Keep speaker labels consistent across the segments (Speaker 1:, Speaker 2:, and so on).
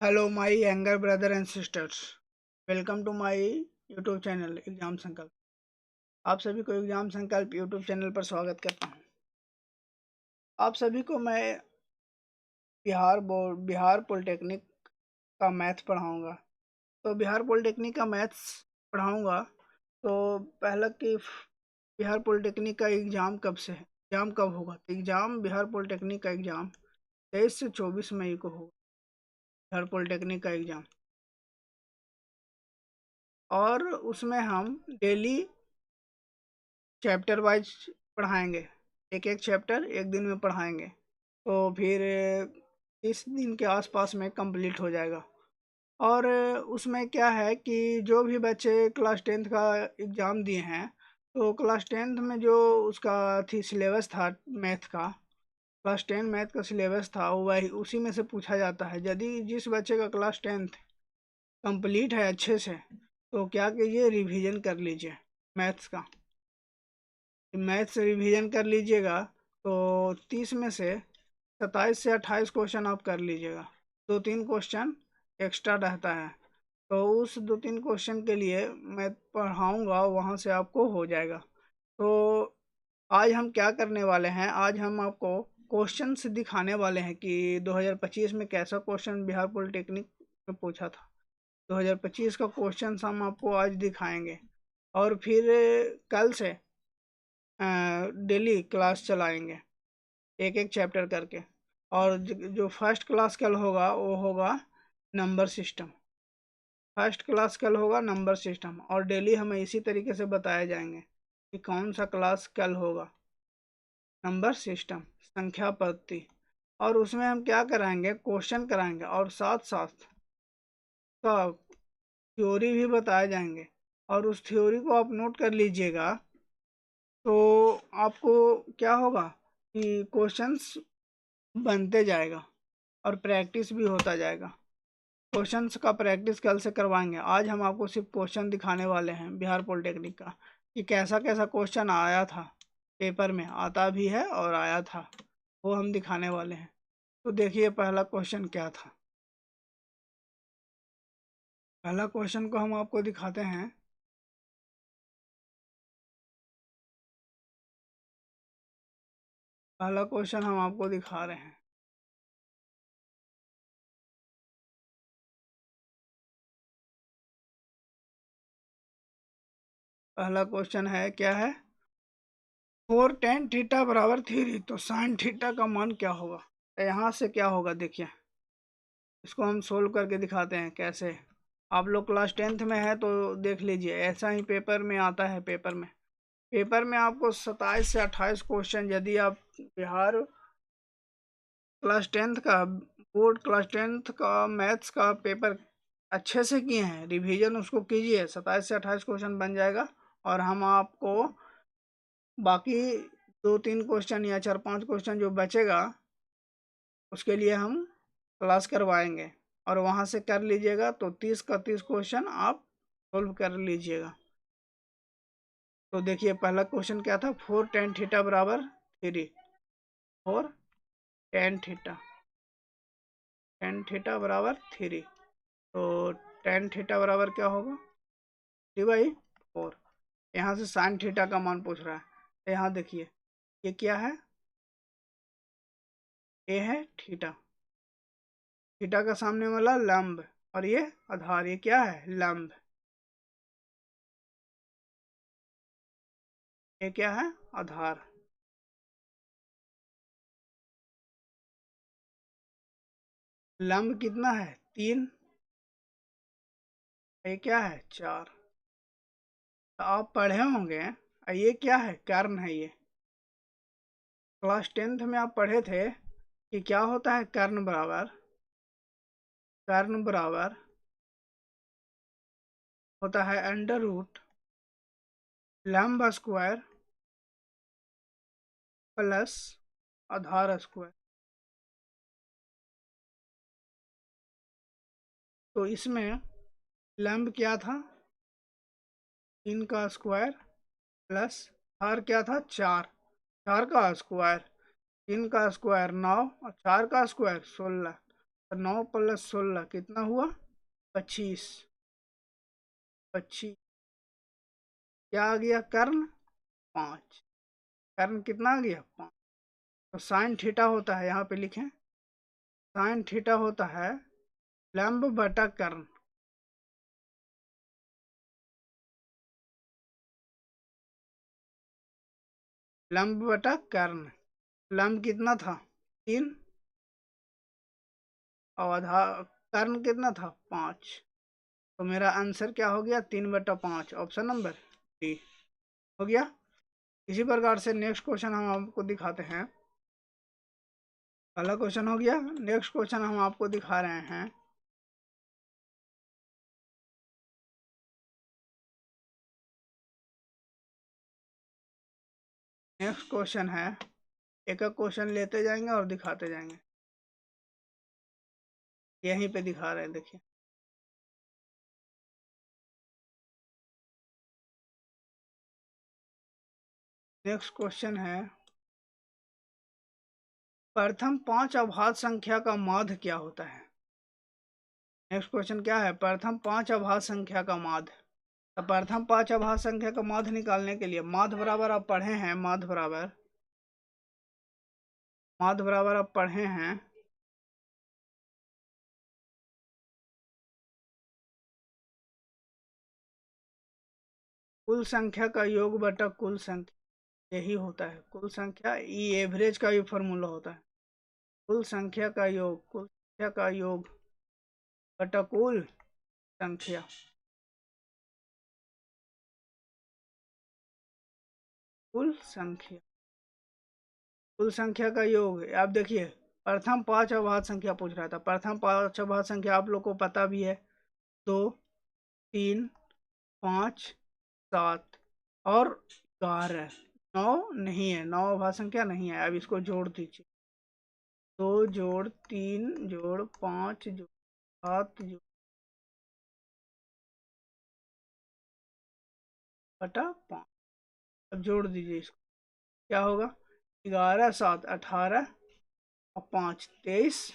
Speaker 1: Hello my younger brother and sisters. Welcome to my YouTube channel exam Sankalp. आप सभी को exam संकल्प YouTube channel पर स्वागत करता हूं। आप सभी को मैं बिहार पॉलिटेक्निक का मैथ पढ़ाऊंगा। तो बिहार पॉलिटेक्निक का मैथ्स पढ़ाऊंगा। तो पहला कि बिहार पॉलिटेक्निक का एग्ज़ाम कब से है, एग्ज़ाम कब होगा। तो एग्ज़ाम बिहार पॉलिटेक्निक का एग्ज़ाम 23 से 24 मई को होगा। बिहार पॉलिटेक्निक का एग्ज़ाम, और उसमें हम डेली चैप्टर वाइज पढ़ाएंगे। एक एक चैप्टर एक दिन में पढ़ाएंगे, तो फिर 30 दिन के आसपास में कंप्लीट हो जाएगा। और उसमें क्या है कि जो भी बच्चे क्लास टेंथ का एग्ज़ाम दिए हैं, तो क्लास टेंथ में जो उसका थी सिलेबस था मैथ का, क्लास 10 मैथ का सिलेबस था, वही उसी में से पूछा जाता है। यदि जिस बच्चे का क्लास 10th कंप्लीट है अच्छे से, तो क्या कीजिए, रिवीजन कर लीजिए मैथ्स का। मैथ्स रिवीजन कर लीजिएगा, तो 30 में से 27 से 28 क्वेश्चन आप कर लीजिएगा। 2-3 क्वेश्चन एक्स्ट्रा रहता है, तो उस 2-3 क्वेश्चन के लिए मैं पढ़ाऊँगा, वहाँ से आपको हो जाएगा। तो आज हम क्या करने वाले हैं, आज हम आपको क्वेश्चंस दिखाने वाले हैं कि 2025 में कैसा क्वेश्चन बिहार पॉलिटेक्निक में पूछा था। 2025 का क्वेश्चंस हम आपको आज दिखाएंगे, और फिर कल से डेली क्लास चलाएंगे एक एक चैप्टर करके। और जो फर्स्ट क्लास कल होगा वो होगा नंबर सिस्टम। फर्स्ट क्लास कल होगा नंबर सिस्टम, और डेली हमें इसी तरीके से बताए जाएंगे कि कौन सा क्लास कल होगा। नंबर सिस्टम, संख्या पद्धति, और उसमें हम क्या कराएंगे, क्वेश्चन कराएंगे, और साथ साथ का थ्योरी भी बताए जाएंगे। और उस थ्योरी को आप नोट कर लीजिएगा, तो आपको क्या होगा कि क्वेश्चंस बनते जाएगा और प्रैक्टिस भी होता जाएगा। क्वेश्चंस का प्रैक्टिस कल से करवाएंगे। आज हम आपको सिर्फ क्वेश्चन दिखाने वाले हैं बिहार पॉलिटेक्निक का, कि कैसा कैसा क्वेश्चन आया था, पेपर में आता भी है और आया था, वो हम दिखाने वाले हैं। तो देखिए पहला क्वेश्चन क्या था। पहला क्वेश्चन को हम आपको दिखाते हैं। पहला क्वेश्चन हम आपको दिखा रहे हैं। पहला क्वेश्चन है, क्या है, 4 tan थीटा बराबर 3, तो साइन थीटा का मान क्या होगा। तो यहाँ से क्या होगा, देखिए इसको हम सोल्व करके दिखाते हैं कैसे। आप लोग क्लास 10th में है तो देख लीजिए, ऐसा ही पेपर में आता है। पेपर में आपको 27 से 28 क्वेश्चन, यदि आप बिहार क्लास 10th का बोर्ड क्लास 10th का मैथ्स का पेपर अच्छे से किए हैं, रिवीजन उसको कीजिए, 27 से 28 क्वेश्चन बन जाएगा। और हम आपको बाकी 2-3 क्वेश्चन या 4-5 क्वेश्चन जो बचेगा, उसके लिए हम क्लास करवाएंगे, और वहाँ से कर लीजिएगा। तो 30 का 30 क्वेश्चन आप सोल्व कर लीजिएगा। तो देखिए पहला क्वेश्चन क्या था, 4 tan थीटा बराबर 3। 4 tan थीटा, tan थीटा बराबर 3। तो tan थीटा बराबर क्या होगा, 3/4। यहाँ से साइन थीटा का मान पूछ रहा है। तो यहाँ देखिए, ये क्या है, ये है थीटा। थीटा का सामने वाला लंब, और ये आधार, ये क्या है, लंब। ये क्या है, आधार। लंब कितना है, 3। ये क्या है, 4। तो आप पढ़े होंगे, ये क्या है, कर्ण है। ये क्लास 10th में आप पढ़े थे कि क्या होता है, कर्ण बराबर होता है अंडर रूट लंब स्क्वायर प्लस आधार स्क्वायर। तो इसमें लंब क्या था, 3 का स्क्वायर, प्लस आधार क्या था, 4। 4 का स्क्वायर, 3 का स्क्वायर 9, और 4 का स्क्वायर 16। तो 9 + 16 कितना हुआ? 25। 25 क्या आ गया? कर्ण 5। कर्ण कितना आ गया? 5। तो साइन थीटा होता है, यहाँ पे लिखें, साइन थीटा होता है लंब बटा कर्ण। लंब बटा कर्ण। लंब कितना था? 3। और आधा कर्ण कितना था? 5। तो मेरा आंसर क्या हो गया? 3/5, ऑप्शन नंबर डी हो गया। इसी प्रकार से नेक्स्ट क्वेश्चन हम आपको दिखाते हैं। पहला क्वेश्चन हो गया। नेक्स्ट क्वेश्चन हम आपको दिखा रहे हैं। नेक्स्ट क्वेश्चन है, एक एक क्वेश्चन लेते जाएंगे और दिखाते जाएंगे। यहीं पे दिखा रहे हैं, देखिए। नेक्स्ट क्वेश्चन है, प्रथम 5 अभाज्य संख्या का माध्य क्या होता है? नेक्स्ट क्वेश्चन क्या है? प्रथम 5 अभाज्य संख्या का माध्य। तो प्रथम 5 अभाज्य संख्या का माध्य निकालने के लिए माध्य बराबर आप पढ़े हैं, माध्य बराबर आप पढ़े हैं कुल संख्या का योग बटा कुल संख्या। यही होता है कुल संख्या, ई एवरेज का भी फॉर्मूला होता है। कुल संख्या का योग, कुल संख्या का योग बटा कुल संख्या। कुल संख्या, कुल संख्या का योग। आप देखिए, प्रथम 5 अभाज्य संख्या पूछ रहा था। प्रथम 5 अभाज्य संख्या आप लोग को पता भी है, 2, 3, 5, 7 और 11। 9 नहीं है, 9 अभाज्य संख्या नहीं है। अब इसको जोड़ दीजिए, 2 जोड़ 3 जोड़ 5 जोड़ 7 जोड़ बटा 5। अब जोड़ दीजिए इसको, क्या होगा? 11 7 18 और 5 23,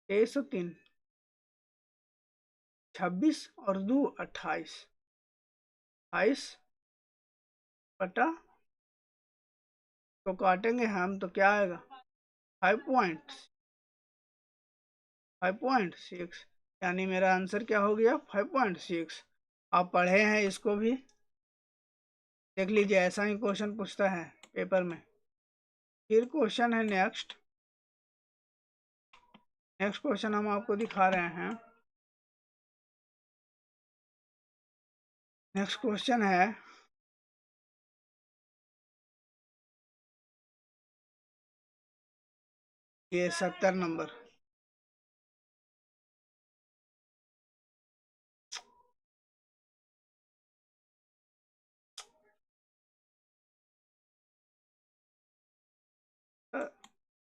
Speaker 1: 23 और 3 26 और 2 28। 28 बटा, तो काटेंगे हम तो क्या आएगा? 5.6। यानी मेरा आंसर क्या हो गया? 5.6। आप पढ़े हैं इसको भी, देख लीजिए, ऐसा ही क्वेश्चन पूछता है पेपर में। फिर क्वेश्चन है नेक्स्ट। नेक्स्ट क्वेश्चन हम आपको दिखा रहे हैं। नेक्स्ट क्वेश्चन है, ये 70 नंबर।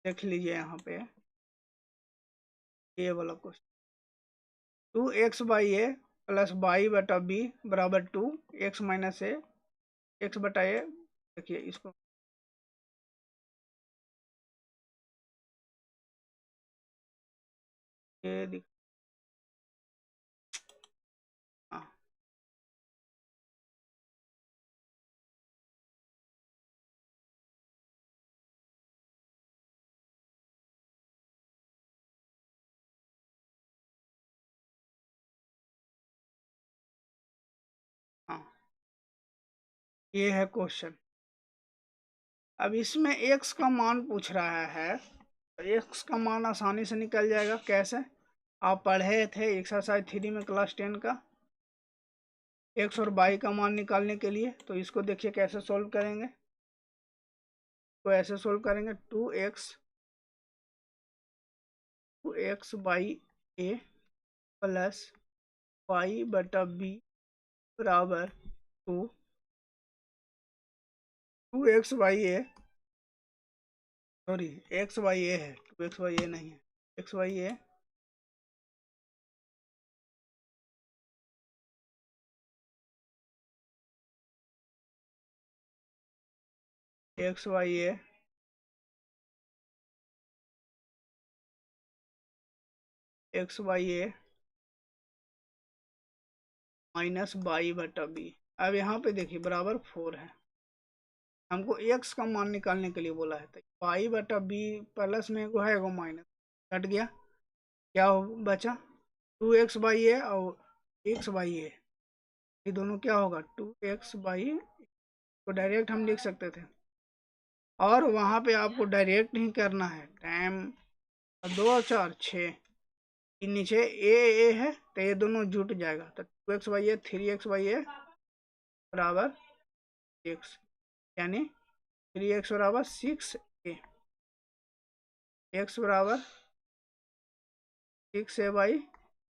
Speaker 1: देख लीजिए यहाँ पे ये वाला क्वेश्चन, 2x/a प्लस y/b बराबर 2, x माइनस ए, x/a। देखिए इसको, ये दिख, हाँ हाँ, ये है क्वेश्चन। अब इसमें x का मान पूछ रहा है, x का मान आसानी से निकल जाएगा। कैसे? आप पढ़े थे एक्सरसाइज 3 में, क्लास 10 का, x और y का मान निकालने के लिए। तो इसको देखिए कैसे सोल्व करेंगे। तो ऐसे सोल्व करेंगे, 2x/a प्लस y/b बराबर 2, 2x/a, सॉरी x/a है, 2x/a नहीं है, x/a x/a x by A minus by बटा बी। अब यहाँ पे देखिए बराबर 4 है, हमको एक्स का मान निकालने के लिए बोला है, तो बाई बटा बी प्लस में एगो है एगो माइनस, कट गया, क्या हो बचा 2x बाई ए और एक्स बाई ए, ये दोनों क्या होगा 2x बाई, तो डायरेक्ट हम लिख सकते थे, और वहाँ पे आपको डायरेक्ट नहीं करना है, टाइम 2 और 4 6, नीचे ए है तो ये दोनों जुट जाएगा, तो 2x by A 3x by ए बराबर x, यानी 3x बराबर 6a, x बराबर 6a बाई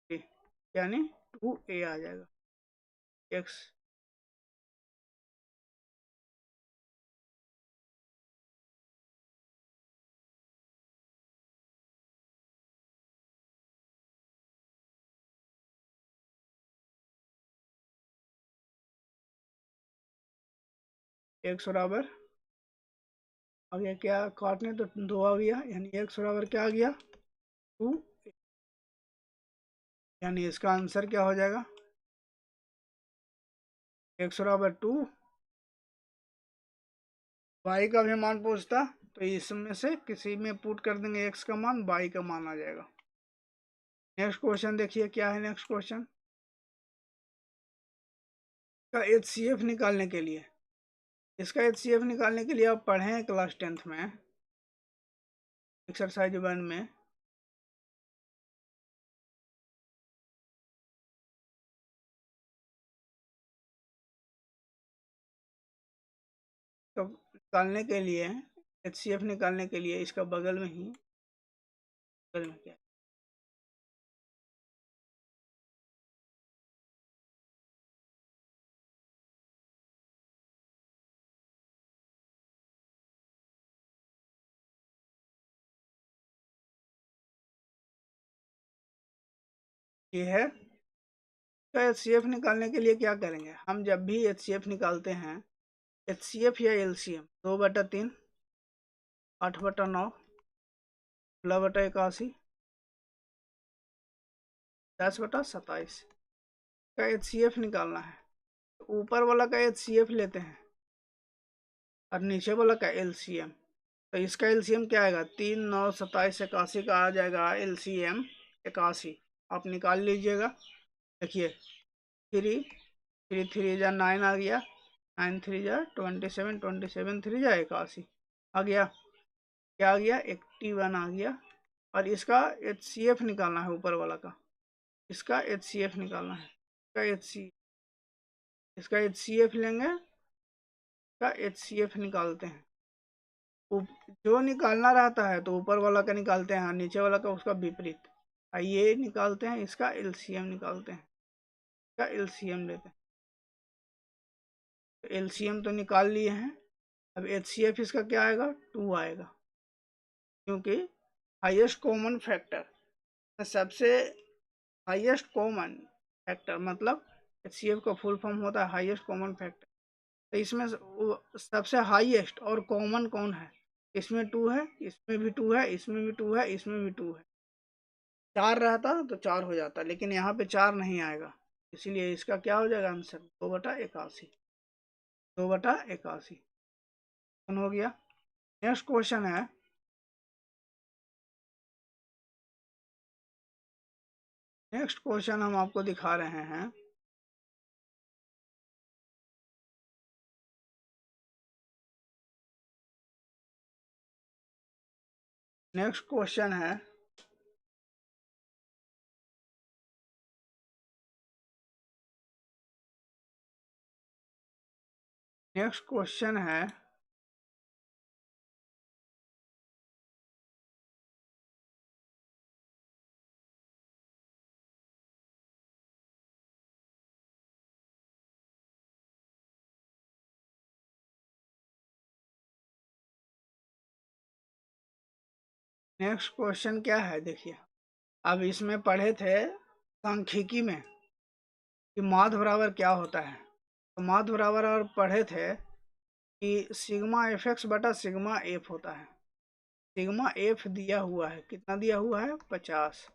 Speaker 1: 3, यानी 2a आ जाएगा x। x बराबर आ गया, क्या काटने तो 2 आ गया, यानी x बराबर क्या आ गया 2, यानी इसका आंसर क्या हो जाएगा x बराबर 2। y का भी मान पूछता तो इसमें से किसी में पुट कर देंगे x का मान, y का मान आ जाएगा। नेक्स्ट क्वेश्चन देखिए क्या है, नेक्स्ट क्वेश्चन का HCF निकालने के लिए, इसका HCF निकालने के लिए आप पढ़े हैं क्लास 10th में एक्सरसाइज 1 में, तो निकालने के लिए HCF निकालने के लिए इसका बगल में ही, बगल में क्या ये है, तो HCF निकालने के लिए क्या करेंगे हम, जब भी HCF निकालते हैं, HCF या LCM 2/3 8/9 16/81 10/27 का HCF निकालना है, तो ऊपर वाला का HCF लेते हैं और नीचे वाला का LCM, तो इसका LCM क्या आएगा 3 9 27 81 का आ जाएगा LCM 81, आप निकाल लीजिएगा। देखिए 3 3 3 जा 9 आ गया, 9 3 जा 27 27 3 जा 81 आ गया, क्या आ गया 81 आ गया, और इसका HCF निकालना है ऊपर वाला का, इसका HCF निकालना है, इसका HCF लेंगे, इसका HCF निकालते हैं, जो निकालना रहता है तो ऊपर वाला का निकालते हैं, नीचे वाला का उसका विपरीत, ये निकालते हैं, इसका LCM निकालते हैं, इसका LCM लेते हैं, तो LCM तो निकाल लिए हैं, अब HCF इसका क्या आएगा 2 आएगा, क्योंकि हाईएस्ट कॉमन फैक्टर, सबसे हाईएस्ट कॉमन फैक्टर मतलब HCF का फुल फॉर्म होता है हाईएस्ट कॉमन फैक्टर, तो इसमें सबसे हाईएस्ट और कॉमन कौन है, इसमें 2 है, इसमें भी 2 है, इसमें भी 2 है, इसमें भी 2 है, 4 रहता तो 4 हो जाता, लेकिन यहाँ पे 4 नहीं आएगा, इसीलिए इसका क्या हो जाएगा आंसर 2/81, 2/81 हो गया। नेक्स्ट क्वेश्चन है, नेक्स्ट क्वेश्चन हम आपको दिखा रहे हैं, नेक्स्ट क्वेश्चन है नेक्स्ट क्वेश्चन है नेक्स्ट क्वेश्चन क्या है देखिए, अब इसमें पढ़े थे सांख्यिकी में कि माध्य बराबर क्या होता है, तो माध्य बराबर और पढ़े थे कि सिग्मा FX बटा सिग्मा F होता है, सिग्मा F दिया हुआ है, कितना दिया हुआ है 50,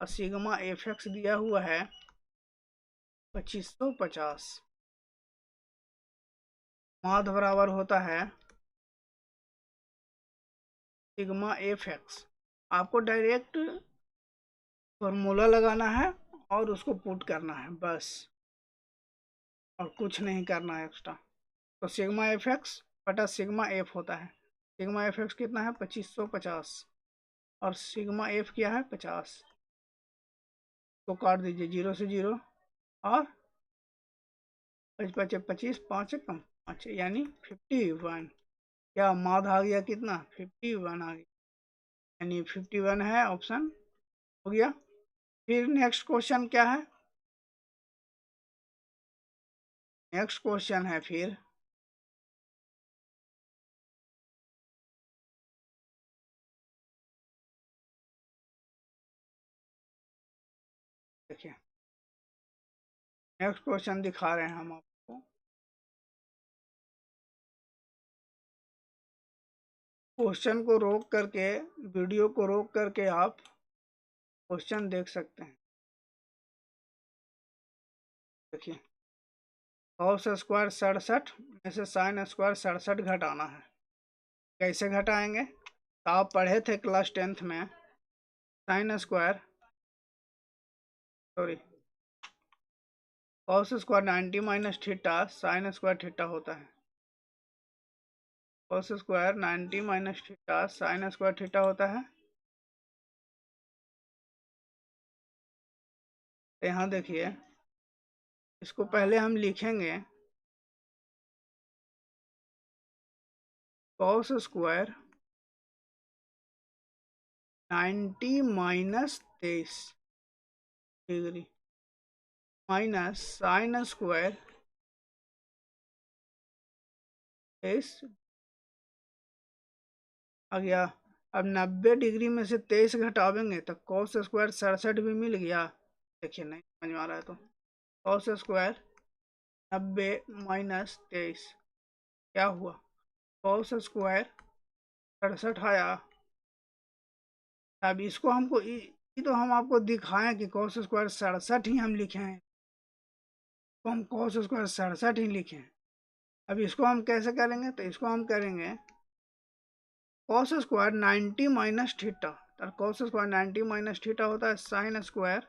Speaker 1: और सिग्मा एफ एक्स दिया हुआ है 2550। माध्य बराबर होता है सिग्मा एफ एक्स। आपको डायरेक्ट फॉर्मूला लगाना है और उसको पुट करना है बस, और कुछ नहीं करना है एक्स्ट्रा। तो सिग्मा एफ एक्स बटा सिग्मा एफ होता है। सिग्मा एफ एक्स कितना है 2550, और सिग्मा एफ क्या है 50। तो काट दीजिए 0 से 0, और 25 25 5 कम 5 यानी 51। क्या माध आ गया कितना 51 आ गया, यानी 51 है ऑप्शन हो गया। फिर नेक्स्ट क्वेश्चन क्या है, नेक्स्ट क्वेश्चन है फिर देखिए, नेक्स्ट क्वेश्चन दिखा रहे हैं हम आपको। क्वेश्चन को रोक करके, वीडियो को रोक करके आप क्वेश्चन देख सकते हैं। देखिए, कॉस स्क्वायर 67 में से साइन स्क्वायर 67 घटाना है। कैसे घटाएंगे, तो आप पढ़े थे क्लास 10th में sine square, sorry, cos square 90 minus theta sine square theta होता है। Cos square 90 minus theta sine square theta होता है। तो यहाँ देखिए, इसको पहले हम लिखेंगे cos square 90 minus 23 degree minus sine square 23 आ गया। अब 90 डिग्री में से 23 घटावेंगे तो कॉस स्क्वायर 67 भी मिल गया। देखिए नहीं समझ में आ रहा है तो कॉस स्क्वायर 90 माइनस 23 क्या हुआ, कॉस स्क्वायर 67 आया। अब इसको हमको ये तो हम आपको दिखाएं कि कॉस स्क्वायर 67 ही हम लिखे हैं, तो हम कॉस स्क्वायर 67 ही लिखे हैं। अब इसको हम कैसे करेंगे, तो इसको हम करेंगे कॉस स्क्वायर 90 माइनस थीटा। तो कॉस स्क्वायर 90 माइनस थीटा होता है साइन स्क्वायर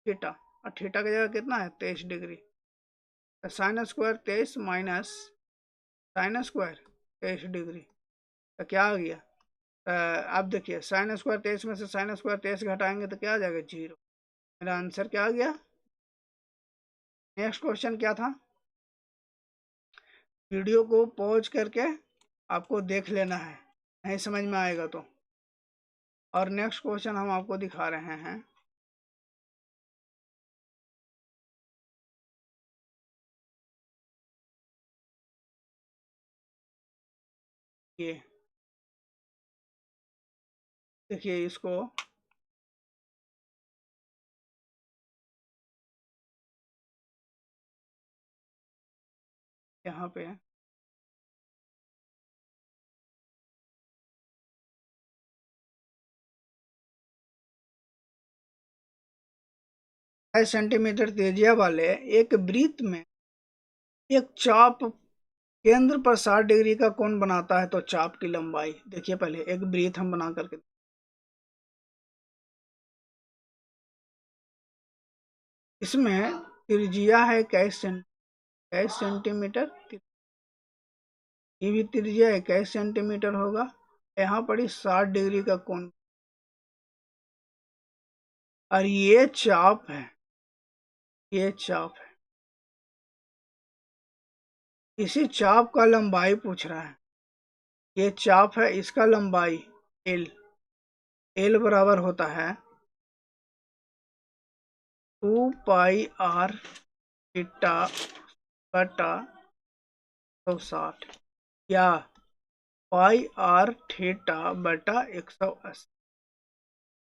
Speaker 1: थीटा, और थीटा की जगह कितना है 23 डिग्री। तो sine square 23 minus sine square 23 degree, तो क्या आ गया, आप देखिए साइन स्क्वायर 23 में से साइन स्क्वायर 23 घटाएंगे तो क्या आ जाएगा 0। मेरा आंसर क्या आ गया। नेक्स्ट क्वेश्चन क्या था, वीडियो को पॉज करके आपको देख लेना है, नहीं समझ में आएगा तो। और नेक्स्ट क्वेश्चन हम आपको दिखा रहे हैं, ये देखिए इसको, यहाँ पे 5 सेंटीमीटर त्रिज्या वाले एक वृत्त में एक चाप केंद्र पर 60 डिग्री का कोण बनाता है, तो चाप की लंबाई। देखिए पहले एक वृत्त हम बना करके, इसमें त्रिज्या है कैसे सेंटीमीटर, ये भी त्रिज्या 21 सेंटीमीटर होगा। यहाँ पर ही 60 डिग्री का कोण, और ये चाप है, ये चाप है। इसी चाप का लंबाई पूछ रहा है, ये चाप है, इसका लंबाई एल, एल बराबर होता है 2 पाई आर थीटा बटा 160, या पाई आर थीटा बटा 180।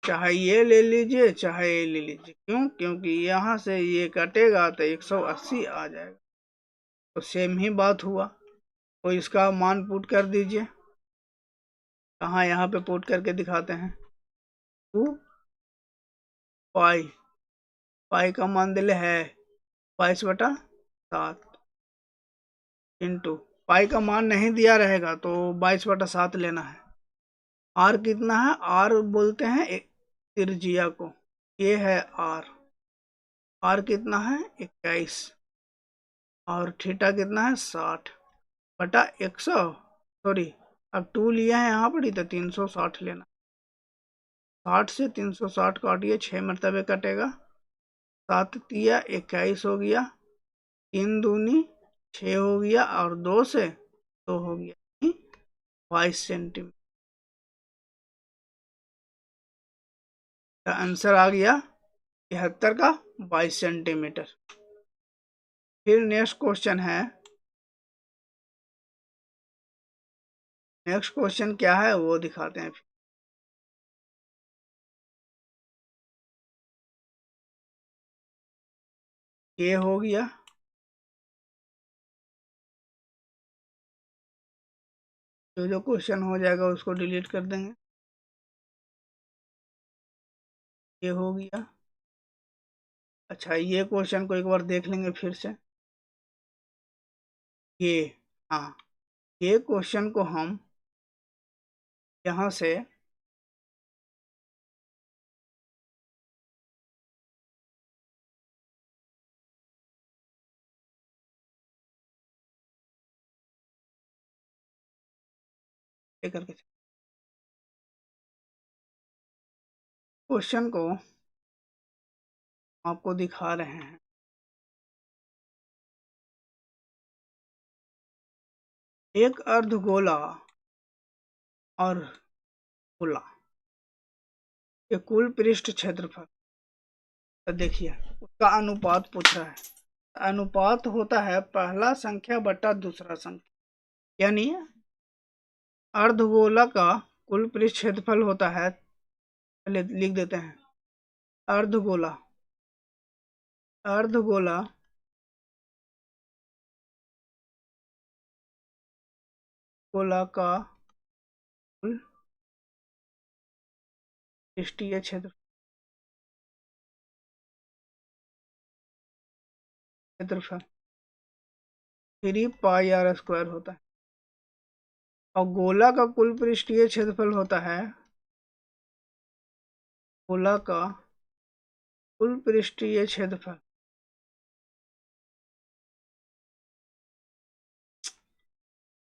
Speaker 1: चाहे ये ले लीजिए चाहे ये ले लीजिए, क्यों, क्योंकि यहाँ से ये कटेगा तो 180 आ जाएगा, तो सेम ही बात हुआ। तो इसका मान पुट कर दीजिए, कहाँ यहाँ पे पुट करके दिखाते हैं, 2 पाई, पाई का मान दिले है 22/7 इंटू पाई का मान नहीं दिया रहेगा तो 22/7 लेना है। आर कितना है? आर बोलते हैं त्रिज्या को, ये है आर। आर कितना है? 21। और थीटा कितना है? 60/100। सॉरी, अब 2 लिया है यहाँ पर ही तो 360 लेना। 60 से 360 काटिए, 6 मरतबे कटेगा। 7 तिया 21 हो गया, 3 दूनी 6 हो गया, और 2 से 2 हो गया 22 सेंटीमीटर। आंसर आ गया 73 का 22 सेंटीमीटर। फिर नेक्स्ट क्वेश्चन है, नेक्स्ट क्वेश्चन क्या है वो दिखाते हैं। ये हो गया, जो क्वेश्चन हो जाएगा उसको डिलीट कर देंगे। ये हो गया। अच्छा, ये क्वेश्चन को एक बार देख लेंगे फिर से। ये, हाँ, ये क्वेश्चन को हम यहाँ से करके क्वेश्चन को आपको दिखा रहे हैं। एक अर्धगोला और गोला के कुल पृष्ठ क्षेत्रफल, तो देखिए उसका अनुपात पूछ रहा है। अनुपात होता है पहला संख्या बटा दूसरा संख्या, यानी अर्धगोला का कुल पृष्ठ क्षेत्रफल होता है, पहले लिख देते हैं, अर्धगोला, अर्धगोला गोला का कुल पृष्ठीय क्षेत्रफल 3πr² होता है। और गोला का कुल पृष्ठीय क्षेत्रफल होता है, गोला का कुल पृष्ठीय क्षेत्रफल,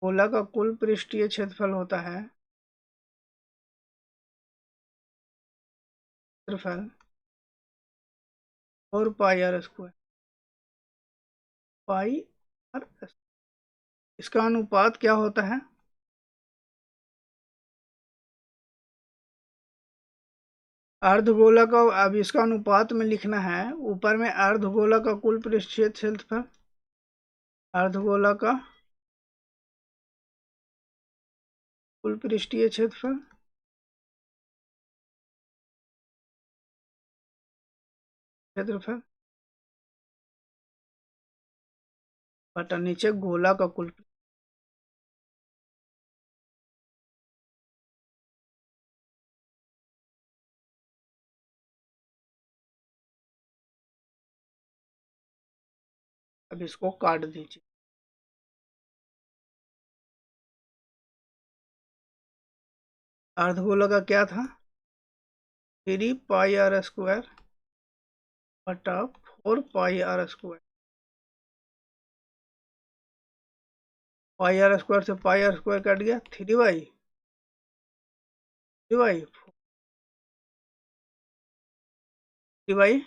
Speaker 1: गोला का कुल पृष्ठीय क्षेत्रफल होता है क्षेत्रफल 4πr², पाई आर। इसका अनुपात क्या होता है? अर्धगोला का, अब इसका अनुपात में लिखना है, ऊपर में अर्धगोला का कुल पृष्ठीय क्षेत्रफल, अर्धगोला का कुल पृष्ठीय क्षेत्रफल क्षेत्रफल बटा नीचे गोला का कुल। अब इसको काट दीजिए। अर्धगोला का क्या था? 3πr² बटा 4πr²। πr² से πr² कट गया, 3/3/3।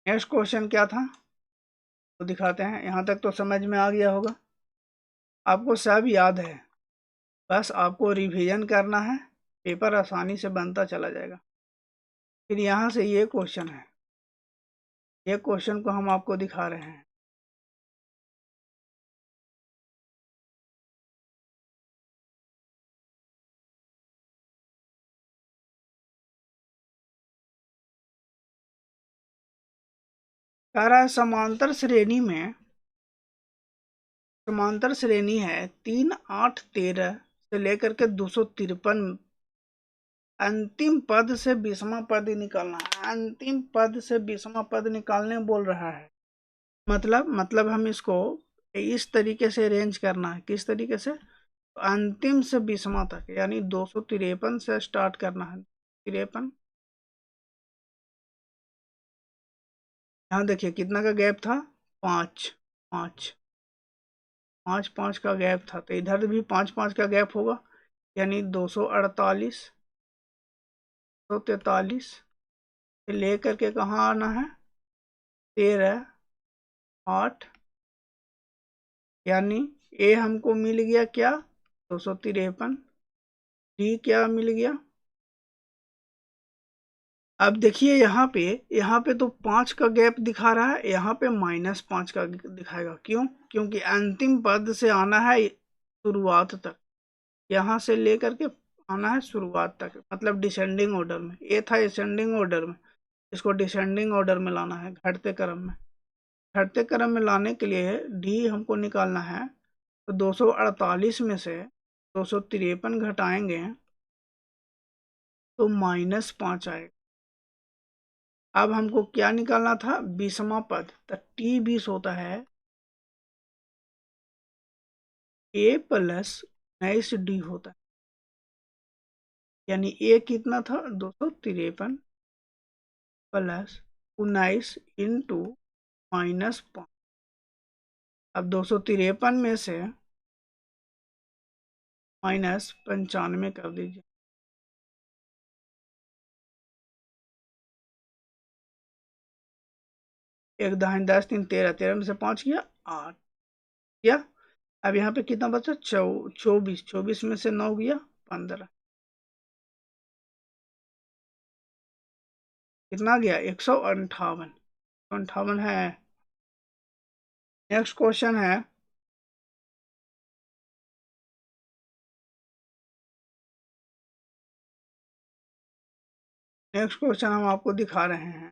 Speaker 1: नेक्स्ट क्वेश्चन क्या था तो दिखाते हैं। यहाँ तक तो समझ में आ गया होगा, आपको सब याद है, बस आपको रिवीजन करना है, पेपर आसानी से बनता चला जाएगा। फिर यहाँ से ये क्वेश्चन है, ये क्वेश्चन को हम आपको दिखा रहे हैं। कह रहा है समांतर श्रेणी में, समांतर श्रेणी है 3, 8, 13 से लेकर के 253 अंतिम पद से 20वां पद ही निकालना है, अंतिम पद से 20वां पद निकालने बोल रहा है। मतलब हम इसको इस तरीके से अरेंज करना है। किस तरीके से? अंतिम से 20वां तक, यानी 253 से स्टार्ट करना है। 53, यहाँ देखिए कितना का गैप था, 5 5 5 5 का गैप था, तो इधर भी 5 5 का गैप होगा, यानी 248 243 से लेकर के कहाँ आना है, 13 8, यानी ए हमको मिल गया क्या, 253। डी क्या मिल गया? अब देखिए यहाँ पे तो 5 का गैप दिखा रहा है, यहाँ पे -5 का दिखाएगा। क्यों? क्योंकि अंतिम पद से आना है शुरुआत तक, यहाँ से लेकर के आना है शुरुआत तक, मतलब डिसेंडिंग ऑर्डर में। ए था असेंडिंग ऑर्डर में, इसको डिसेंडिंग ऑर्डर में लाना है, घटते क्रम में। घटते क्रम में लाने के लिए डी हमको निकालना है, तो 248 में से 253 घटाएंगे तो -5 आएगा। अब हमको क्या निकालना था, 20वां पद, तो टी 20 होता है ए प्लस 19 डी होता है, यानी ए कितना था, 253 प्लस 19 इंटू -5। अब 253 में से -95 कर दीजिए। एक दाहिने 10 3 13, 13 में से 5 किया 8 किया। अब यहाँ पे कितना बचा, 24, 24 में से 9 गया 15, कितना गया, 158, 58 है। नेक्स्ट क्वेश्चन है, नेक्स्ट क्वेश्चन हम आपको दिखा रहे हैं।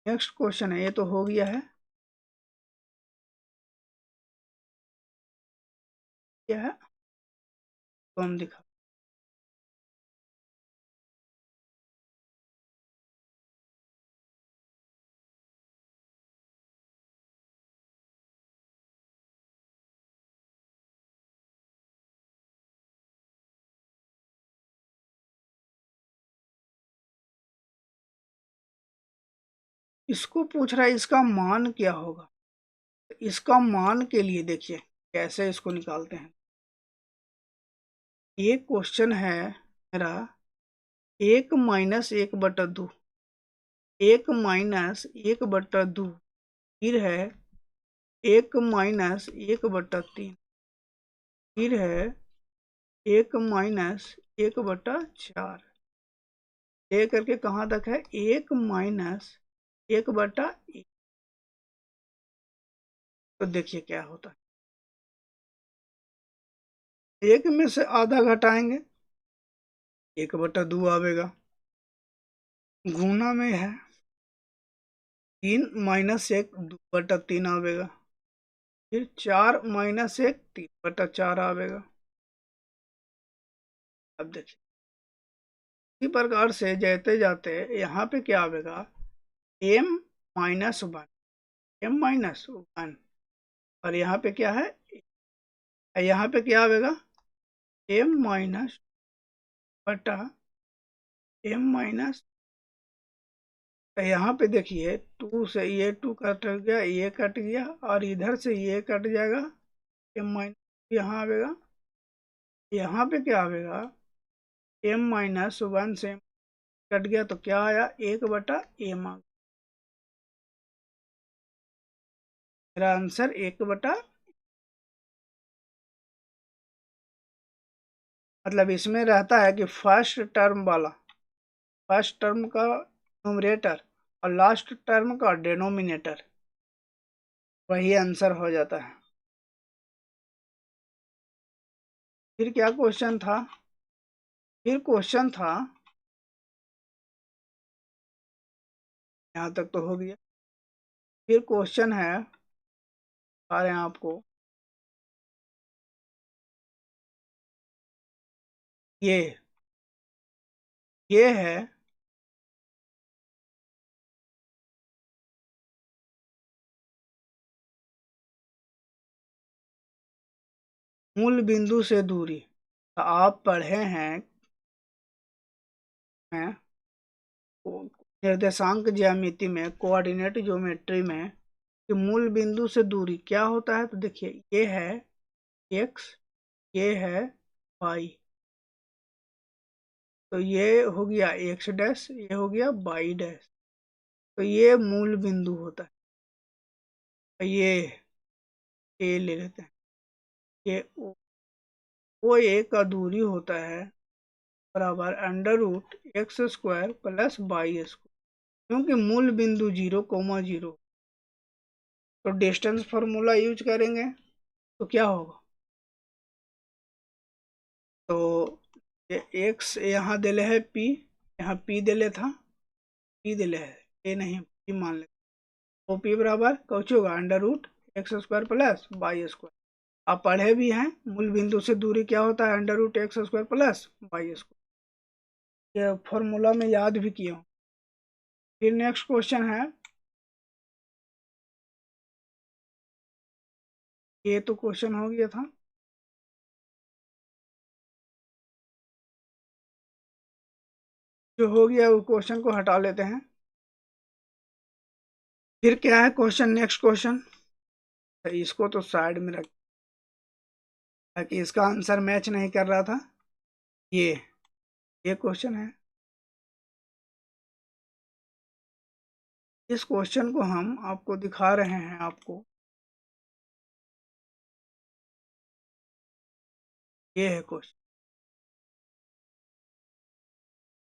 Speaker 1: नेक्स्ट क्वेश्चन है, ये तो हो गया है, क्या है तो हम दिखा। इसको पूछ रहा है इसका मान क्या होगा। इसका मान के लिए देखिए कैसे इसको निकालते हैं। ये क्वेश्चन है मेरा 1-1/2, 1-1/2, फिर है 1-1/3, फिर है 1-1/4, ले करके कहाँ तक है, 1-1/1। तो देखिए क्या होता है, एक में से आधा घटाएंगे, 1/2 आवेगा, गुना में है 3-1, 2/3 आवेगा, फिर 4-1, 3/4 आवेगा। अब देखिए इसी प्रकार से जाते जाते यहाँ पे क्या आवेगा, m-1, m-1, और यहाँ पे क्या है, यहाँ पे क्या आवेगा, m- बटा m-। तो यहाँ पे देखिए 2 से ये 2 कट गया, ये कट गया, और इधर से ये कट जाएगा, m- यहाँ आवेगा। यहाँ पे क्या आवेगा, m-1 से कट गया तो क्या आया, 1/m आ गया। मेरा आंसर 1/, मतलब इसमें रहता है कि फर्स्ट टर्म का न्यूमरेटर और लास्ट टर्म का डिनोमिनेटर वही आंसर हो जाता है। फिर क्या क्वेश्चन था, फिर क्वेश्चन था, यहाँ तक तो हो गया। फिर क्वेश्चन है, आ रहे हैं आपको, ये है मूल बिंदु से दूरी। तो आप पढ़े हैं निर्देशांक ज्यामिति में, कोऑर्डिनेट ज्योमेट्री में, कि मूल बिंदु से दूरी क्या होता है। तो देखिए, ये है x, ये है y, तो ये हो गया x डैश, ये हो गया y डैश। तो ये मूल बिंदु होता है। ये ले लेते हैं, ये ओ ए का दूरी होता है बराबर under root x square plus y square, क्योंकि मूल बिंदु 0,0। तो डिस्टेंस फार्मूला यूज करेंगे तो क्या होगा, तो ये एक्स यहाँ दिले है पी, यहाँ पी दिले था, पी दिले है, ए नहीं पी मान ले। तो पी बराबर कौच होगा under root x square plus y square. आप पढ़े भी हैं मूल बिंदु से दूरी क्या होता है, under root x square plus y square. ये फॉर्मूला में याद भी किया हूँ। फिर नेक्स्ट क्वेश्चन है, ये तो क्वेश्चन हो गया था। जो हो गया वो क्वेश्चन को हटा लेते हैं। फिर क्या है क्वेश्चन, नेक्स्ट क्वेश्चन, तो इसको तो साइड में रख, ताकि इसका आंसर मैच नहीं कर रहा था। ये ये क्वेश्चन है। इस क्वेश्चन को हम आपको दिखा रहे हैं, आपको ये है क्वेश्चन।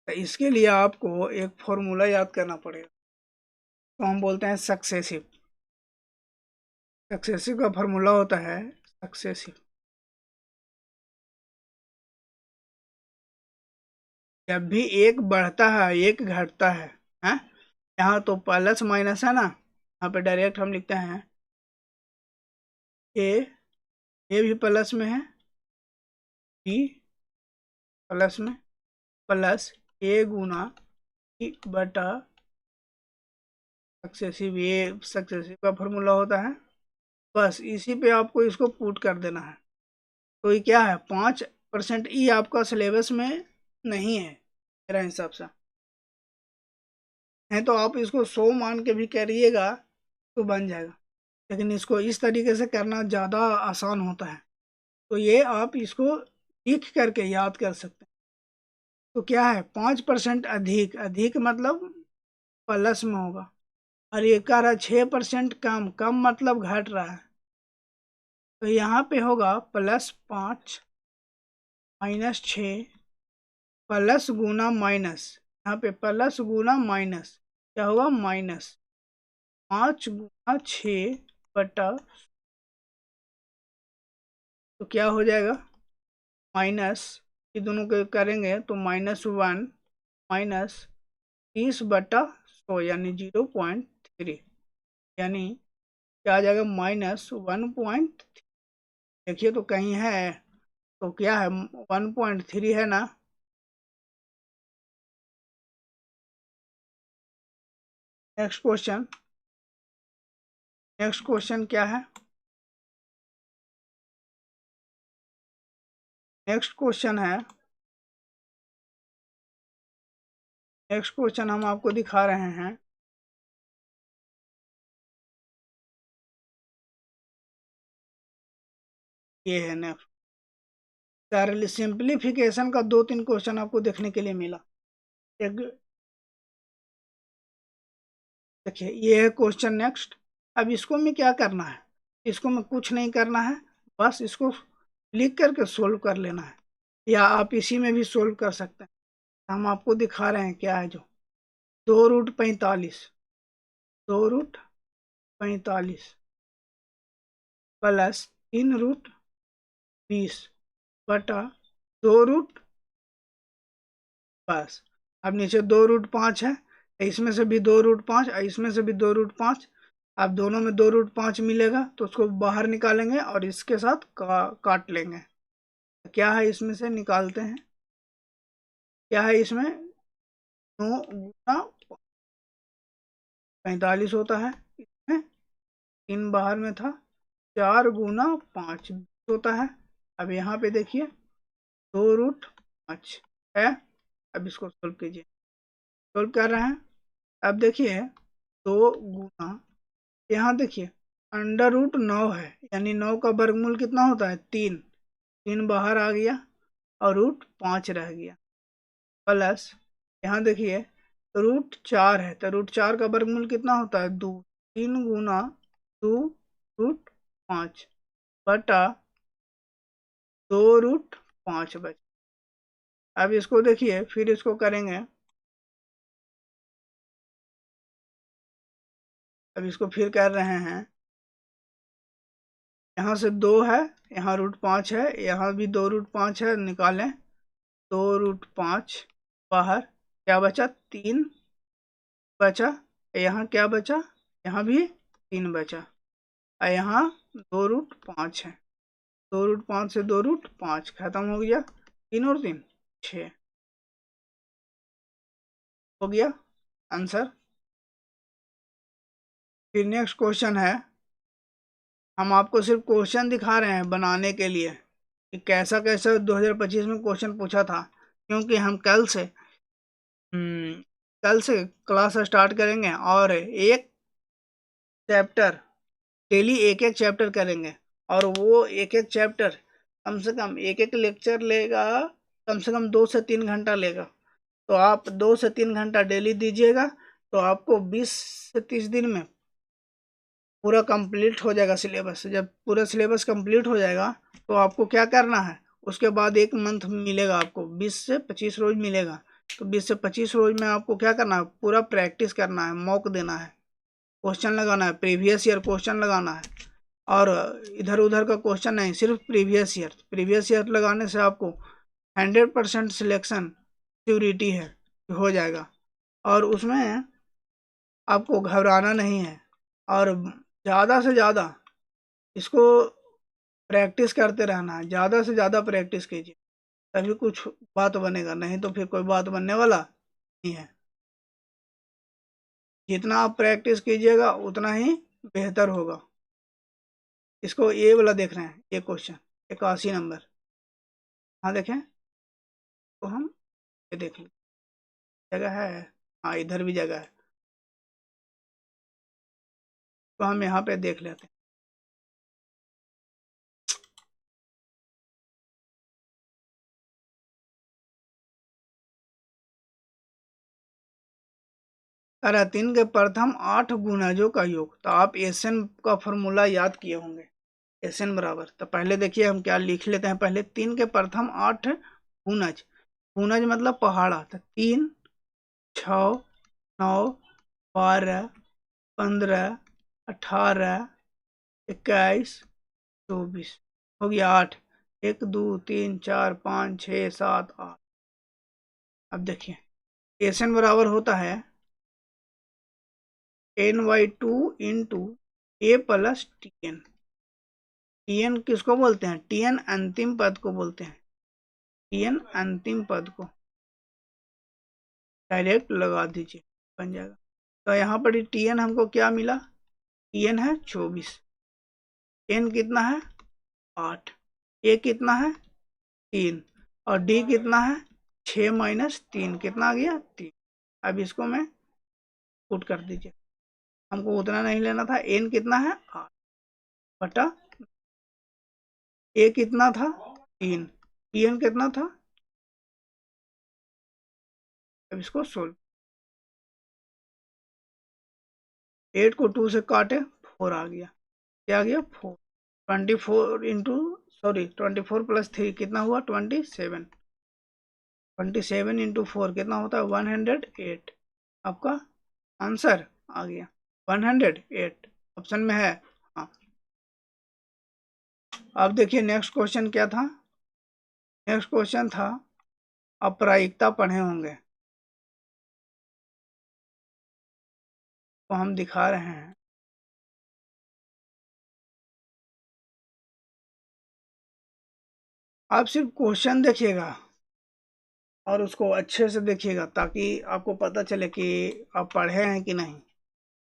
Speaker 1: तो इसके लिए आपको एक फॉर्मूला याद करना पड़ेगा, तो हम बोलते हैं सक्सेसिव। सक्सेसिव का फॉर्मूला होता है सक्सेसिव। जब भी एक बढ़ता है एक घटता है, यहाँ तो प्लस माइनस है ना, यहाँ पे डायरेक्ट हम लिखते हैं ए, ए भी प्लस में है, बी प्लस में, प्लस ए गुना ई बटा सक्सेसिव। ये सक्सेसिव का फॉर्मूला होता है। बस इसी पे आपको इसको पुट कर देना है। तो ये क्या है, 5% ई आपका सिलेबस में नहीं है मेरा हिसाब से, है तो आप इसको 100 मान के भी करिएगा तो बन जाएगा, लेकिन इसको इस तरीके से करना ज़्यादा आसान होता है। तो ये आप इसको लिख करके याद कर सकते हैं। तो क्या है, 5% अधिक, अधिक मतलब प्लस में होगा, और ये कह रहा है 6% कम, कम मतलब घट रहा है। तो यहाँ पे होगा +5 -6 प्लस गुना माइनस, यहाँ पे प्लस गुना माइनस क्या होगा, -5 गुना 6 बटा, तो क्या हो जाएगा, माइनस, ये दोनों के करेंगे तो -1 -30/100 यानी 0.3, यानी क्या आ जाएगा, -1. देखिए तो कहीं है, तो क्या है 1.3 है ना। नेक्स्ट क्वेश्चन, नेक्स्ट क्वेश्चन क्या है, नेक्स्ट क्वेश्चन है, नेक्स्ट क्वेश्चन हम आपको दिखा रहे हैं। ये है नेक्स्ट, सर सिंप्लीफिकेशन का 2-3 क्वेश्चन आपको देखने के लिए मिला। एक देखिए, ये है क्वेश्चन नेक्स्ट। अब इसको में क्या करना है, इसको में कुछ नहीं करना है, बस इसको लिख करके सोल्व कर लेना है, या आप इसी में भी सोल्व कर सकते हैं। हम आपको दिखा रहे हैं क्या है, जो 2√45, 2√45 प्लस 3√20 बटा 2 रूट, बस। अब नीचे 2√5 है, इसमें से भी 2√5, इसमें से भी 2√5। अब दोनों में 2√5 मिलेगा तो उसको बाहर निकालेंगे और इसके साथ काट लेंगे। क्या है इसमें से निकालते हैं, क्या है इसमें, 9 गुना 45 होता है, इसमें 3 बाहर में था, 4 गुना 5 होता है। अब यहाँ पे देखिए 2√5 है। अब इसको सोल्व कीजिए, सोल्व कर रहे हैं। अब देखिए 2 गुना, यहाँ देखिए √9 है, यानी 9 का वर्गमूल कितना होता है, 3। 3 बाहर आ गया और √5 रह गया, प्लस यहाँ देखिए √4 है, तो √4 का वर्गमूल कितना होता है, 2। 3 गुना 2√5 बटा 2√5 बचे। अब इसको देखिए, फिर इसको करेंगे। अब इसको फिर कर रहे हैं, यहाँ से 2 है, यहाँ √5 है, यहाँ भी 2√5 है, निकालें 2√5 बाहर, क्या बचा, 3 बचा। यहाँ क्या बचा, यहाँ भी 3 बचा, और यहाँ 2√5 है, 2√5 से 2√5 खत्म हो गया, 3 और 3 6 हो गया आंसर। फिर नेक्स्ट क्वेश्चन है, हम आपको सिर्फ क्वेश्चन दिखा रहे हैं बनाने के लिए कि कैसा कैसा 2025 में क्वेश्चन पूछा था, क्योंकि हम कल से क्लास स्टार्ट करेंगे और एक चैप्टर डेली एक एक चैप्टर करेंगे, और वो एक एक चैप्टर कम से कम एक एक लेक्चर लेगा, कम से कम 2 से 3 घंटा लेगा। तो आप 2 से 3 घंटा डेली दीजिएगा, तो आपको 20 से 30 दिन में पूरा कंप्लीट हो जाएगा सिलेबस। जब पूरा सिलेबस कंप्लीट हो जाएगा तो आपको क्या करना है, उसके बाद एक मंथ मिलेगा आपको, 20 से 25 रोज मिलेगा। तो 20 से 25 रोज में आपको क्या करना है, पूरा प्रैक्टिस करना है, मॉक देना है, क्वेश्चन लगाना है, प्रीवियस ईयर क्वेश्चन लगाना है, और इधर उधर का क्वेश्चन नहीं, सिर्फ प्रीवियस ईयर। प्रीवियस ईयर लगाने से आपको 100% सिलेक्शन श्योरिटी है कि हो जाएगा, और उसमें आपको घबराना नहीं है। और ज़्यादा से ज़्यादा इसको प्रैक्टिस करते रहना है, ज़्यादा से ज़्यादा प्रैक्टिस कीजिए, तभी कुछ बात बनेगा, नहीं तो फिर कोई बात बनने वाला नहीं है। जितना आप प्रैक्टिस कीजिएगा उतना ही बेहतर होगा। इसको ये वाला देख रहे हैं, ये क्वेश्चन 81 नंबर, हाँ देखें, तो हम ये देख लें, जगह है, हाँ इधर भी जगह है, तो हम यहाँ पे देख लेते हैं। अरे 3 के प्रथम 8 गुणजों का योग, तो आप एसएन का फॉर्मूला याद किए होंगे, एसएन बराबर, तो पहले देखिए हम क्या लिख लेते हैं। पहले 3 के प्रथम 8 गुणज, गुणज मतलब पहाड़ा, तो 3 6 9 12 15 18 21 24 हो गया 8, 1 2 3 4 5 6 7 8। अब देखिए एसएन बराबर होता है n/2 into a plus T N. T N किसको बोलते हैं, टी एन अंतिम पद को बोलते हैं, टी एन अंतिम पद को डायरेक्ट लगा दीजिए, बन जाएगा। तो यहाँ पर टी एन हमको क्या मिला, टी एन है 24, एन कितना है 8, ए कितना है 3, और डी कितना है 6 - 3 कितना आ गया 3। अब इसको मैं पुट कर दीजिए, हमको उतना नहीं लेना था, एन कितना है 8 बटा, ए कितना था 3, टी एन कितना था। अब इसको सोल्व, 8 को 2 से काटे 4 आ गया, क्या आ गया 4। 24 इंटू, सॉरी 24 + 3 कितना हुआ 27, 27 इंटू 4 कितना होता है 108। आपका आंसर आ गया 108, ऑप्शन में है, हाँ। अब देखिए नेक्स्ट क्वेश्चन क्या था, नेक्स्ट क्वेश्चन था अप्रायिकता पढ़े होंगे, तो हम दिखा रहे हैं। आप सिर्फ क्वेश्चन देखिएगा, और उसको अच्छे से देखिएगा ताकि आपको पता चले कि आप पढ़े हैं कि नहीं।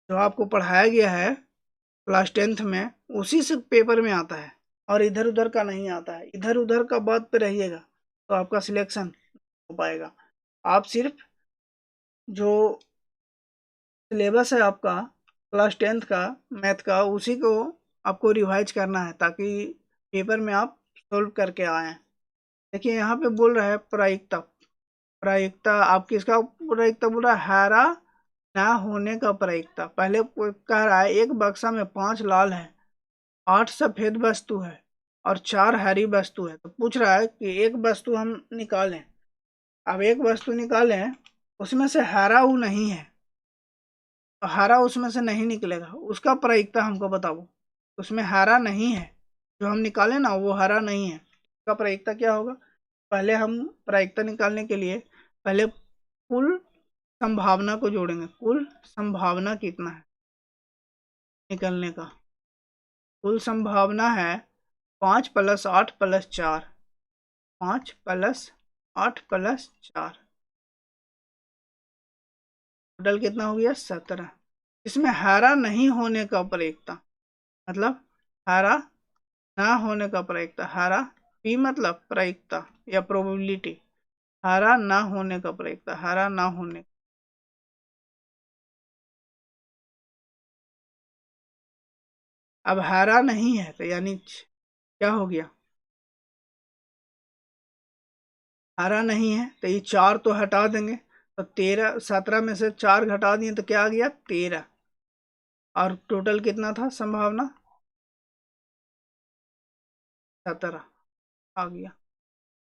Speaker 1: जो आपको पढ़ाया गया है क्लास 10th में उसी से पेपर में आता है और इधर उधर का नहीं आता है। इधर उधर का बात पे रहिएगा तो आपका सिलेक्शन हो पाएगा। आप सिर्फ जो सिलेबस है आपका क्लास 10th का मैथ का उसी को आपको रिवाइज करना है ताकि पेपर में आप सोल्व करके आएँ। देखिए यहाँ पे बोल रहा है प्रायिकता। प्रायिकता आप किसका प्रायिकता बोल रहा है? हैरा ना होने का प्रायिकता। पहले कह रहा है एक बक्सा में 5 लाल है, 8 सफेद वस्तु है और 4 हरी वस्तु है। तो पूछ रहा है कि एक वस्तु हम निकालें। अब एक वस्तु निकालें, उसमें से हरा वो नहीं है, तो हरा उसमें से नहीं निकलेगा, उसका प्रायिकता हमको बताओ। उसमें हरा नहीं है, जो हम निकाले ना वो हरा नहीं है, उसका प्रायिकता क्या होगा? पहले हम प्रायिकता निकालने के लिए पहले कुल संभावना को जोड़ेंगे। कुल संभावना कितना है निकलने का? कुल संभावना है 5 + 8 + 4। 5 + 8 + 4 टोटल कितना हो गया? 17। इसमें हरा नहीं होने का प्रायिकता मतलब हरा ना होने का प्रायिकता। हरा पी मतलब प्रायिकता या प्रोबेबिलिटी। हरा ना होने का प्रायिकता, हरा ना होने। अब हरा नहीं है तो यानी क्या हो गया? हरा नहीं है तो ये 4 तो हटा देंगे, तो 13 17 में से 4 घटा दिए तो क्या आ गया? 13। और टोटल कितना था संभावना? 17 आ गया।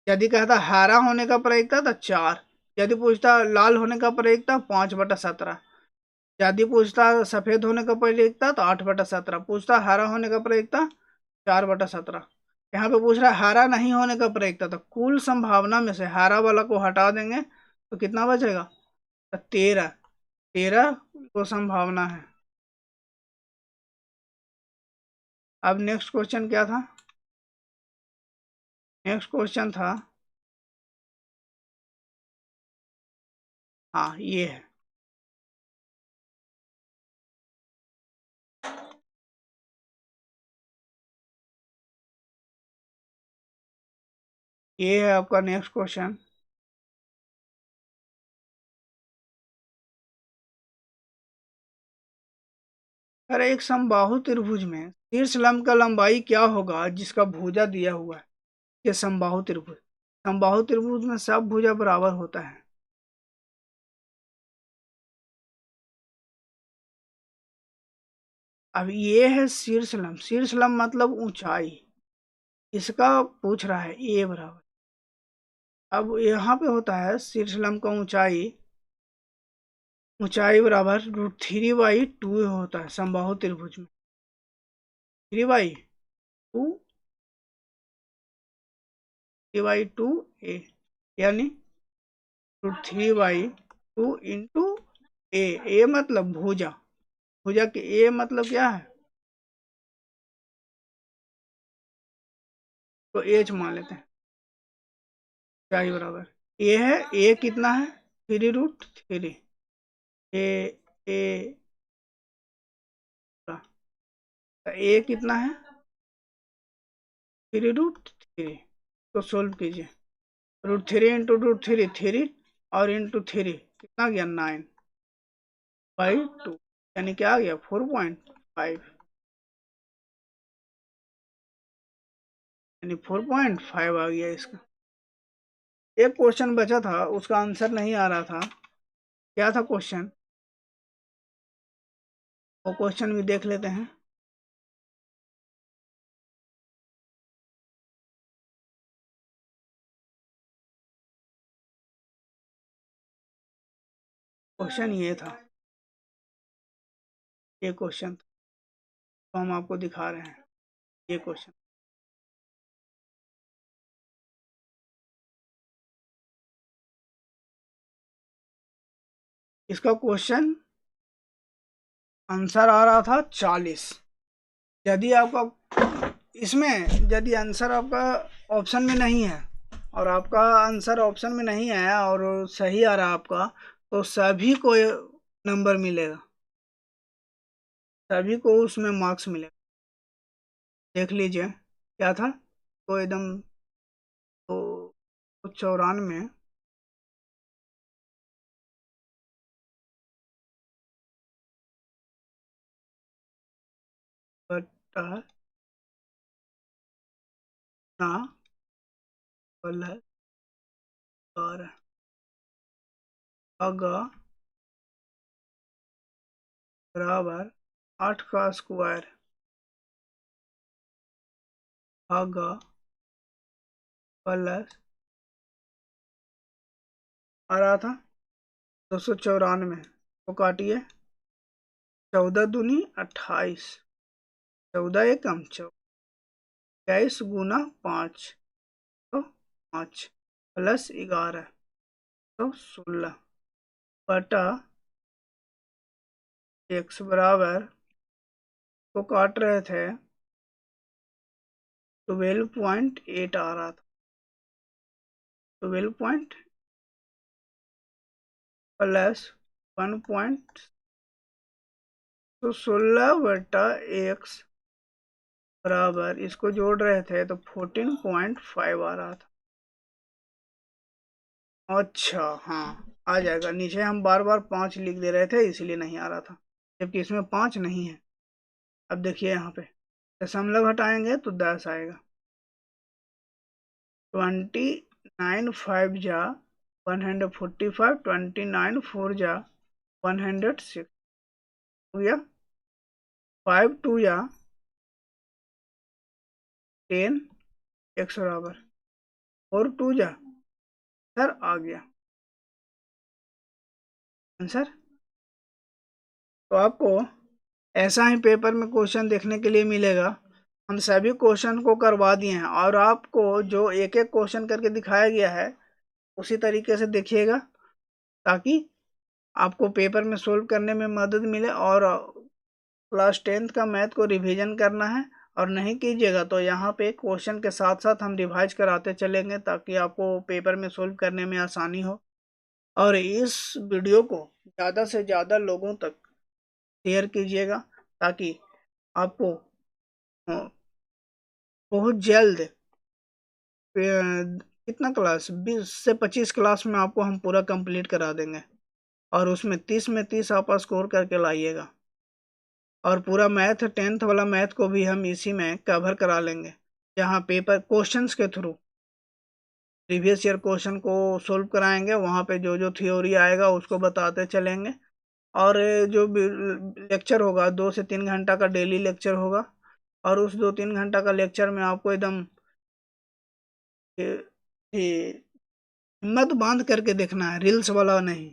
Speaker 1: यदि कहता हरा होने का प्रायिकता था 4, यदि पूछता लाल होने का प्रायिकता 5/17, यदि पूछता सफेद होने का प्रायिकता तो 8/17, पूछता हरा होने का प्रायिकता 4/17। यहाँ पे पूछ रहा है हरा नहीं होने का प्रायिकता, तो कुल संभावना में से हरा वाला को हटा देंगे तो कितना बचेगा? तो 13। 13 को संभावना है। अब नेक्स्ट क्वेश्चन क्या था? नेक्स्ट क्वेश्चन था, हाँ ये है। ये है आपका नेक्स्ट क्वेश्चन। अरे एक समबाहु त्रिभुज में शीर्ष लंब का लंबाई क्या होगा जिसका भुजा दिया हुआ है? ये समबाहु त्रिभुज। समबाहु त्रिभुज में सब भुजा बराबर होता है। अब ये है शीर्ष लंब। शीर्ष लंब मतलब ऊंचाई, इसका पूछ रहा है ए बराबर। अब यहाँ पे होता है शीर्ष लंब का ऊंचाई, ऊंचाई बराबर √3/2 होता है समबाहु त्रिभुज में। 3/2 3/2 ए, यानी √3/2 इंटू ए। ए मतलब भुजा, भुजा के ए मतलब क्या है? तो एच मान लेते हैं। ऊंचाई बराबर ए है। ए कितना है? 3√3। ए ए ए कितना है? 3√3। तो सोल्व कीजिए। √3 इंटू √3 3 और इंटू 3 कितना गया? 9/2, यानी क्या आ गया? 4.5, यानी 4.5 आ गया इसका। एक क्वेश्चन बचा था, उसका आंसर नहीं आ रहा था। क्या था क्वेश्चन? वो क्वेश्चन भी देख लेते हैं। क्वेश्चन ये था, ये क्वेश्चन तो हम आपको दिखा रहे हैं। ये क्वेश्चन इसका क्वेश्चन आंसर आ रहा था 40। यदि आपका इसमें यदि आंसर आपका ऑप्शन में नहीं है और आपका आंसर ऑप्शन में नहीं आया और सही आ रहा आपका, तो सभी को नंबर मिलेगा, सभी को उसमें मार्क्स मिलेगा। देख लीजिए क्या था, तो एकदम, तो 94 बटा ना प्लस 12 अगा बराबर 8 का स्क्वायर अगा प्लस आ रहा था 294, तो काटिए, 14 दूनी 28, 14 एकम 24 गुना 5 तो 5 प्लस 11 तो 16 बटा x बराबर, को काट रहे थे 12.8 आ रहा था, 12 प्लस 1 तो 16 बटा x बराबर, इसको जोड़ रहे थे तो 14.5 आ रहा था। अच्छा हाँ, आ जाएगा, नीचे हम बार बार 5 लिख दे रहे थे इसलिए नहीं आ रहा था, जबकि इसमें 5 नहीं है। अब देखिए यहाँ पे दशमलव हटाएंगे तो 10 आएगा, 29 5 जा 145, 29 4 जा 106 हो गया, 5 2 जा 10 x बराबर, 4 2 जा सर आ गया आंसर। तो आपको ऐसा ही पेपर में क्वेश्चन देखने के लिए मिलेगा। हम सभी क्वेश्चन को करवा दिए हैं और आपको जो एक एक क्वेश्चन करके दिखाया गया है उसी तरीके से देखिएगा, ताकि आपको पेपर में सोल्व करने में मदद मिले। और क्लास 10th का मैथ को रिवीजन करना है, और नहीं कीजिएगा तो यहाँ पे क्वेश्चन के साथ साथ हम रिवाइज कराते चलेंगे, ताकि आपको पेपर में सोल्व करने में आसानी हो। और इस वीडियो को ज़्यादा से ज़्यादा लोगों तक शेयर कीजिएगा, ताकि आपको बहुत जल्द कितना क्लास 20 से 25 क्लास में आपको हम पूरा कंप्लीट करा देंगे, और उसमें 30 में 30 आप स्कोर करके लाइएगा। और पूरा मैथ 10th वाला मैथ को भी हम इसी में कवर करा लेंगे, जहाँ पेपर क्वेश्चंस के थ्रू प्रीवियस ईयर क्वेश्चन को सोल्व कराएंगे, वहाँ पे जो जो थ्योरी आएगा उसको बताते चलेंगे। और जो लेक्चर होगा 2 से 3 घंटा का डेली लेक्चर होगा, और उस 2-3 घंटा का लेक्चर में आपको एकदम हिम्मत बांध करके देखना है, रील्स वाला नहीं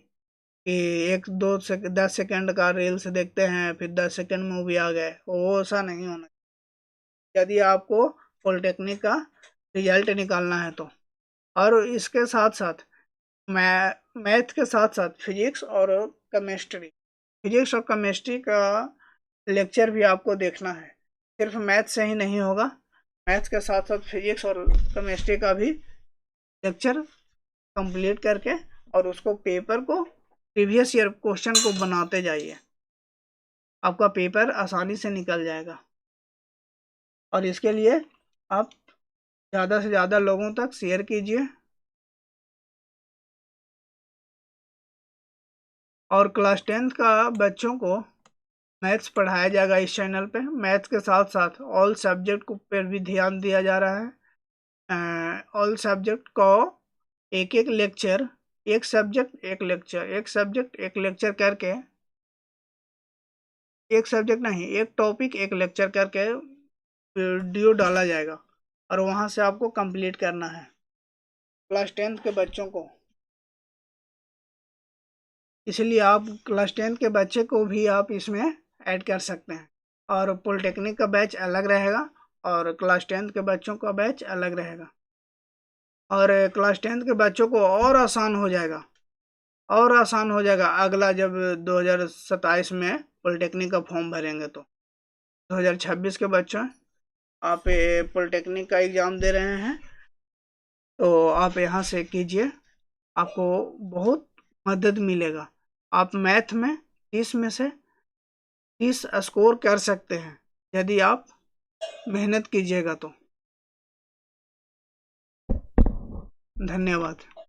Speaker 1: कि 1-2 से 10 सेकंड का रील्स देखते हैं फिर 10 सेकंड मूवी आ गए, वो ऐसा नहीं होना यदि आपको पॉलिटेक्निक का रिजल्ट निकालना है तो। और इसके साथ साथ मैथ के साथ साथ फिजिक्स और केमिस्ट्री, फिजिक्स और केमिस्ट्री का लेक्चर भी आपको देखना है, सिर्फ मैथ से ही नहीं होगा। मैथ के साथ साथ फिजिक्स और केमिस्ट्री का भी लेक्चर कंप्लीट करके और उसको पेपर को प्रीवियस ईयर क्वेश्चन को बनाते जाइए, आपका पेपर आसानी से निकल जाएगा। और इसके लिए आप ज़्यादा से ज़्यादा लोगों तक शेयर कीजिए। और क्लास 10th का बच्चों को मैथ्स पढ़ाया जाएगा इस चैनल पे, मैथ्स के साथ साथ ऑल सब्जेक्ट पर भी ध्यान दिया जा रहा है। ऑल सब्जेक्ट को एक एक लेक्चर, एक सब्जेक्ट एक लेक्चर, एक सब्जेक्ट एक लेक्चर करके, एक सब्जेक्ट नहीं एक टॉपिक एक लेक्चर करके वीडियो डाला जाएगा, और वहां से आपको कंप्लीट करना है क्लास 10th के बच्चों को। इसलिए आप क्लास 10th के बच्चे को भी आप इसमें ऐड कर सकते हैं। और पॉलिटेक्निक का बैच अलग रहेगा और क्लास 10th के बच्चों का बैच अलग रहेगा। और क्लास 10th के बच्चों को और आसान हो जाएगा, और आसान हो जाएगा अगला जब 2027 में पॉलिटेक्निक का फॉर्म भरेंगे तो। 2026 के बच्चों आप पॉलिटेक्निक का एग्ज़ाम दे रहे हैं, तो आप यहाँ से कीजिए, आपको बहुत मदद मिलेगा। आप मैथ में 30 में से 30 स्कोर कर सकते हैं यदि आप मेहनत कीजिएगा तो। धन्यवाद।